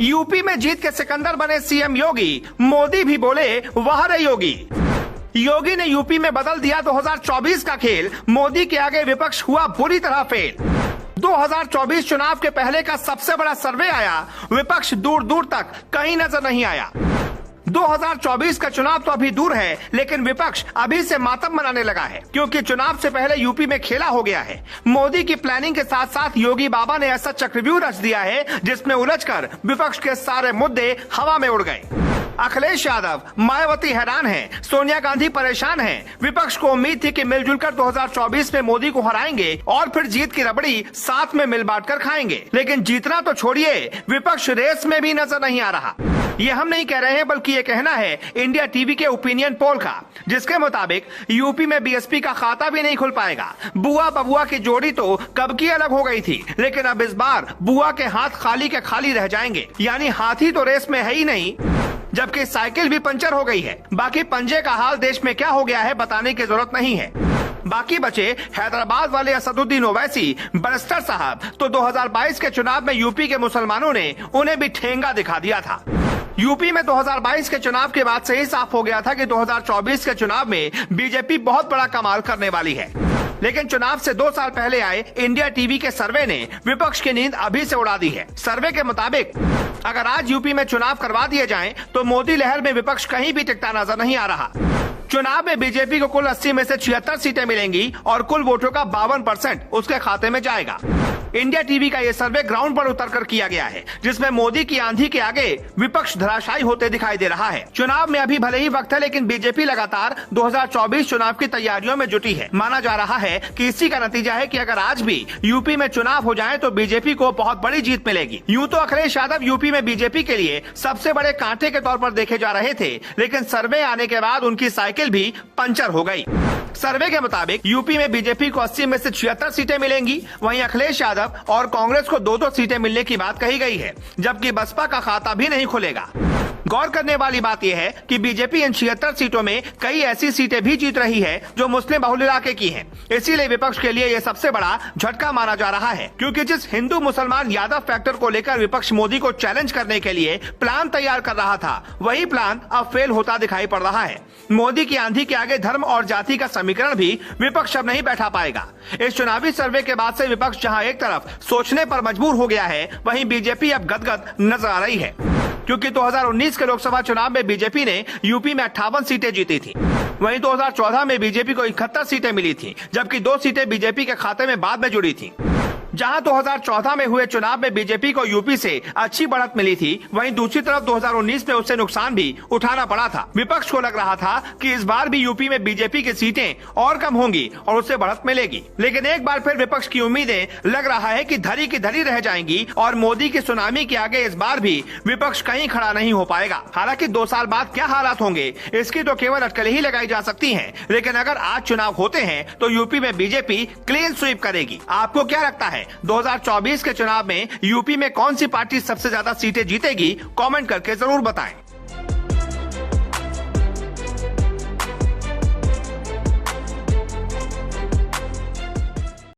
UP में जीत के सिकंदर बने सीएम योगी, मोदी भी बोले वाह रे योगी। योगी ने यूपी में बदल दिया 2024 का खेल, मोदी के आगे विपक्ष हुआ बुरी तरह फेल। 2024 चुनाव के पहले का सबसे बड़ा सर्वे आया, विपक्ष दूर दूर तक कहीं नजर नहीं आया। 2024 का चुनाव तो अभी दूर है, लेकिन विपक्ष अभी से मातम मनाने लगा है, क्योंकि चुनाव से पहले यूपी में खेला हो गया है। मोदी की प्लानिंग के साथ साथ योगी बाबा ने ऐसा चक्रव्यूह रच दिया है जिसमें उलझकर विपक्ष के सारे मुद्दे हवा में उड़ गए। अखिलेश यादव, मायावती हैरान हैं, सोनिया गांधी परेशान हैं। विपक्ष को उम्मीद थी कि मिलजुल कर 2024 में मोदी को हराएंगे और फिर जीत की रबड़ी साथ में मिल बांट कर खाएंगे, लेकिन जीतना तो छोड़िए, विपक्ष रेस में भी नजर नहीं आ रहा। ये हम नहीं कह रहे हैं, बल्कि ये कहना है इंडिया टीवी के ओपिनियन पोल का, जिसके मुताबिक यूपी में बीएसपी का खाता भी नहीं खुल पाएगा। बुआ बबुआ की जोड़ी तो कब की अलग हो गई थी, लेकिन अब इस बार बुआ के हाथ खाली के खाली रह जाएंगे, यानी हाथी तो रेस में है ही नहीं, जबकि साइकिल भी पंचर हो गई है। बाकी पंजे का हाल देश में क्या हो गया है बताने की जरूरत नहीं है। बाकी बचे हैदराबाद वाले असदुद्दीन ओवैसी, बैरिस्टर साहब, तो 2022 के चुनाव में यूपी के मुसलमानों ने उन्हें भी ठेंगा दिखा दिया था। यूपी में 2022 के चुनाव के बाद से ही साफ हो गया था कि 2024 के चुनाव में बीजेपी बहुत बड़ा कमाल करने वाली है, लेकिन चुनाव से 2 साल पहले आए इंडिया टीवी के सर्वे ने विपक्ष की नींद अभी से उड़ा दी है। सर्वे के मुताबिक अगर आज यूपी में चुनाव करवा दिए जाएं, तो मोदी लहर में विपक्ष कहीं भी टिकता नजर नहीं आ रहा। चुनाव में बीजेपी को कुल 80 में से 76 सीटें मिलेंगी और कुल वोटों का 52% उसके खाते में जाएगा। इंडिया टीवी का ये सर्वे ग्राउंड पर उतरकर किया गया है, जिसमें मोदी की आंधी के आगे विपक्ष धराशायी होते दिखाई दे रहा है। चुनाव में अभी भले ही वक्त है, लेकिन बीजेपी लगातार 2024 चुनाव की तैयारियों में जुटी है। माना जा रहा है कि इसी का नतीजा है कि अगर आज भी यूपी में चुनाव हो जाए तो बीजेपी को बहुत बड़ी जीत मिलेगी। यूँ तो अखिलेश यादव यूपी में बीजेपी के लिए सबसे बड़े कांटे के तौर पर देखे जा रहे थे, लेकिन सर्वे आने के बाद उनकी साइकिल भी पंचर हो गई। सर्वे के मुताबिक यूपी में बीजेपी को 80 में से 76 सीटें मिलेंगी, वहीं अखिलेश यादव और कांग्रेस को 2-2 सीटें मिलने की बात कही गई है, जबकि बसपा का खाता भी नहीं खुलेगा। गौर करने वाली बात यह है कि बीजेपी इन 76 सीटों में कई ऐसी सीटें भी जीत रही है जो मुस्लिम बहुल इलाके की हैं। इसीलिए विपक्ष के लिए यह सबसे बड़ा झटका माना जा रहा है, क्योंकि जिस हिंदू मुसलमान यादव फैक्टर को लेकर विपक्ष मोदी को चैलेंज करने के लिए प्लान तैयार कर रहा था, वही प्लान अब फेल होता दिखाई पड़ रहा है। मोदी की आंधी के आगे धर्म और जाति का समीकरण भी विपक्ष अब नहीं बैठा पाएगा। इस चुनावी सर्वे के बाद से विपक्ष जहां एक तरफ सोचने पर मजबूर हो गया है, वहीं बीजेपी अब गदगद नजर आ रही है, क्योंकि 2019 के लोकसभा चुनाव में बीजेपी ने यूपी में 58 सीटें जीती थी। वहीं 2014 में बीजेपी को 71 सीटें मिली थी, जबकि 2 सीटें बीजेपी के खाते में बाद में जुड़ी थी। जहां 2014 में हुए चुनाव में बीजेपी को यूपी से अच्छी बढ़त मिली थी, वहीं दूसरी तरफ 2019 में उससे नुकसान भी उठाना पड़ा था। विपक्ष को लग रहा था कि इस बार भी यूपी में बीजेपी की सीटें और कम होंगी और उससे बढ़त मिलेगी, लेकिन एक बार फिर विपक्ष की उम्मीदें लग रहा है कि धरी की धरी रह जाएंगी और मोदी की सुनामी के आगे इस बार भी विपक्ष कहीं खड़ा नहीं हो पाएगा। हालांकि 2 साल बाद क्या हालात होंगे इसकी तो केवल अटकलें ही लगाई जा सकती है, लेकिन अगर आज चुनाव होते हैं तो यूपी में बीजेपी क्लीन स्वीप करेगी। आपको क्या लगता है 2024 के चुनाव में यूपी में कौन सी पार्टी सबसे ज्यादा सीटें जीतेगी? कमेंट करके जरूर बताएं।